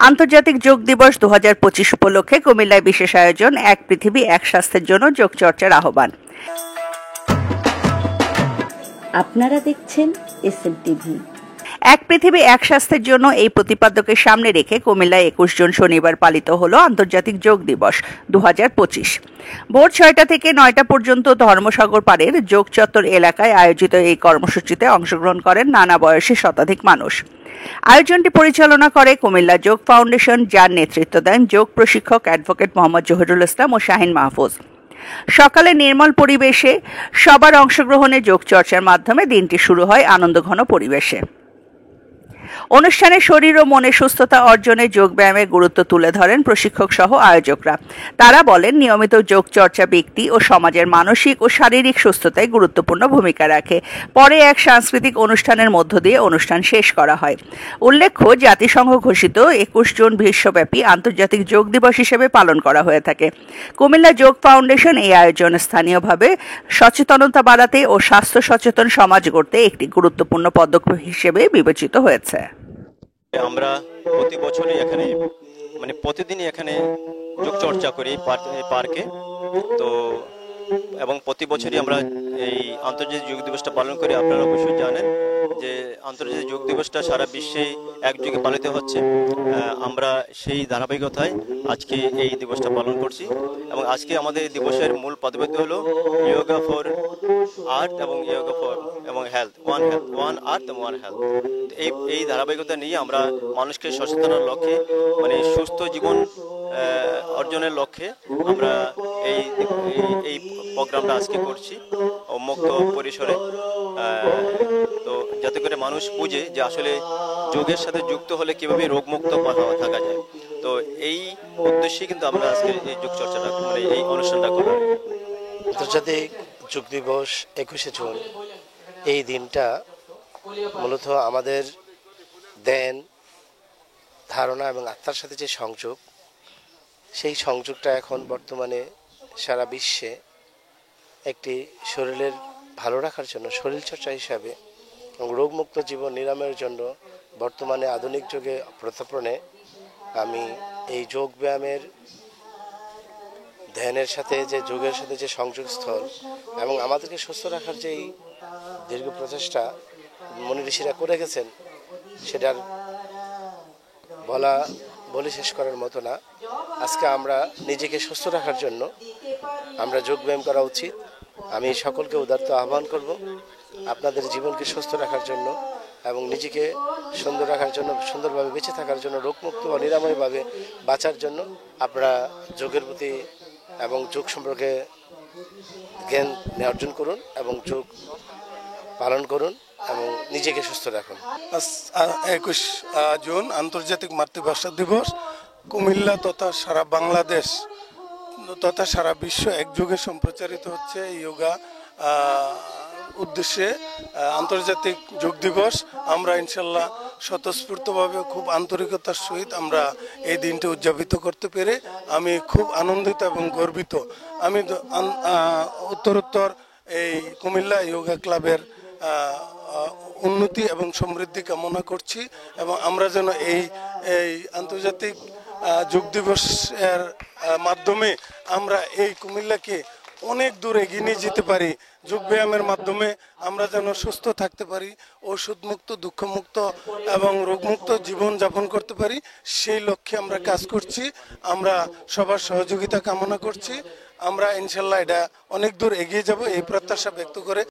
আন্তর্জাতিক যোগ দিবস 2025 উপলক্ষে কুমিল্লায় বিশেষ আয়োজন এক পৃথিবী এক স্বাস্থ্যের জন্য যোগ চর্চার আহ্বান। আপনারা দেখছেন এসএম টিভি। এক পৃথিবী এক স্বাস্থ্যের জন্য এই প্রতিপাদ্যকে সামনে রেখে কুমিল্লায় 21 জুন শনিবার পালিত হলো আন্তর্জাতিক যোগ দিবস 2025। ভোর 6টা থেকে 9টা পর্যন্ত ধর্মসাগর পাড়ের যোগ চত্বর এলাকায় আয়োজিত এই কর্মসূচিতে অংশগ্রহণ করেন নানা বয়সী শতাধিক মানুষ। আয়োজনটি পরিচালনা করে কুমিল্লা যোগ ফাউন্ডেশন, যার নেতৃত্ব দেন যোগ প্রশিক্ষক অ্যাডভোকেট মোহাম্মদ জহিরুল ইসলাম ও শাহিন মাহফুজ। সকালে নির্মল পরিবেশে সবার অংশগ্রহণে যোগ চর্চার মাধ্যমে দিনটি শুরু হয় আনন্দঘন পরিবেশে। অনুষ্ঠানে শরীর ও মনের সুস্থতা অর্জনে যোগব্যায়ামের গুরুত্ব তুলে ধরেন প্রশিক্ষক সহ আয়োজকরা। তারা বলেন, নিয়মিত যোগ চর্চা ব্যক্তি ও সমাজের মানসিক ও শারীরিক সুস্থতায় গুরুত্বপূর্ণ ভূমিকা রাখে। পরে এক সাংস্কৃতিক অনুষ্ঠানের মধ্য দিয়ে অনুষ্ঠান শেষ করা হয়। উল্লেখ্য, জাতিসংঘ ঘোষিত 21 জুন বিশ্বব্যাপী আন্তর্জাতিক যোগ দিবস হিসেবে পালন করা হয়ে থাকে। কুমিল্লা যোগ ফাউন্ডেশন এই আয়োজন স্থানীয়ভাবে সচেতনতা বাড়াতে ও স্বাস্থ্য সচেতন সমাজ গড়তে একটি গুরুত্বপূর্ণ পদক্ষেপ হিসেবে বিবেচিত হয়েছে। আমরা প্রতি বছরই এখানে প্রতিদিনই এখানে যোগ চর্চা করি পার্কে। তো এবং প্রতি বছরই আমরা এই আন্তর্জাতিক যোগ দিবসটা পালন করি। আপনারা অবশ্যই জানেন যে আন্তর্জাতিক যোগ দিবসটা সারা বিশ্বে একযোগে পালিত হচ্ছে। আমরা সেই ধারাবাহিকতায় আজকে এই দিবসটা পালন করছি এবং আজকে আমাদের দিবসের মূল পদবি হলো যোগা ফর আর্থ এবং যোগা ফর এবং হেলথ, ওয়ান আর্থ এবং ওয়ান হেলথ। এই ধারাবাহিকতা নিয়ে আমরা মানুষকে সচেতনার লক্ষ্যে সুস্থ জীবন অর্জনের লক্ষ্যে আমরা এই প্রোগ্রামটা আজকে করছি মুক্ত পরিসরে। তো যাতে করে মানুষ বুঝে যে আসলে যোগের সাথে যুক্ত হলে কিভাবে রোগমুক্ত থাকা যায়। তো এই উদ্দেশ্যে কিন্তু আমরা আজকে এই যোগ চর্চাটা এই অনুষ্ঠানটা করব। আন্তর্জাতিক যোগ দিবস 21 জুন, এই দিনটা মূলত আমাদের ধ্যান, ধারণা এবং আত্মার সাথে যে সংযোগ, সেই সংযোগটা এখন বর্তমানে সারা বিশ্বে একটি শরীরের ভালো রাখার জন্য, শরীরচর্চা হিসাবে এবং রোগমুক্ত জীবন নিরাময়ের জন্য বর্তমানে আধুনিক যুগে প্রত্যাপনে আমি এই যোগ ব্যায়ামের, ধ্যানের সাথে যে যোগের সাথে যে সংযোগস্থল এবং আমাদেরকে সুস্থ রাখার যেই দীর্ঘ প্রচেষ্টা মুনি ঋষিরা করে গেছেন, সেটার বলে শেষ করার মতো না। আজকে আমরা নিজেকে সুস্থ রাখার জন্য আমরা যোগ ব্যায়াম করা উচিত। আমি সকলকে উদারত আহ্বান করব, আপনাদের জীবনকে সুস্থ রাখার জন্য এবং নিজেকে সুন্দর রাখার জন্য, সুন্দরভাবে বেঁচে থাকার জন্য, রোগমুক্ত বা নিরাময়ভাবে বাঁচার জন্য আপনারা যোগের প্রতি এবং যোগ সম্পর্কে জ্ঞান অর্জন করুন এবং যোগ পালন করুন এবং নিজেকে সুস্থ রাখুন। 21 জুন আন্তর্জাতিক মাতৃভাষা দিবস কুমিল্লা তথা সারা বাংলাদেশ তথা সারা বিশ্ব একযোগে সম্প্রচারিত হচ্ছে যোগা উদ্দেশ্যে আন্তর্জাতিক যোগ দিবস। আমরা ইনশাল্লাহ স্বতঃস্ফূর্তভাবে খুব আন্তরিকতার সহিত আমরা এই দিনটি উদযাপিত করতে পেরে আমি খুব আনন্দিত এবং গর্বিত। আমি উত্তরোত্তর এই কুমিল্লা যোগা ক্লাবের উন্নতি এবং সমৃদ্ধি কামনা করছি এবং আমরা যেন এই আন্তর্জাতিক যোগ দিবসের মাধ্যমে আমরা এই কুমিল্লাকে অনেক দূর এগিয়ে নিয়ে যেতে পারি। যোগ ব্যায়ামের মাধ্যমে আমরা যেন সুস্থ থাকতে পারি, ওষুধমুক্ত, দুঃখমুক্ত এবং রোগমুক্ত জীবন যাপন করতে পারি, সেই লক্ষ্যে আমরা কাজ করছি। আমরা সবার সহযোগিতা কামনা করছি। আমরা ইনশাল্লাহ এটা অনেক দূর এগিয়ে যাব এই প্রত্যাশা ব্যক্ত করে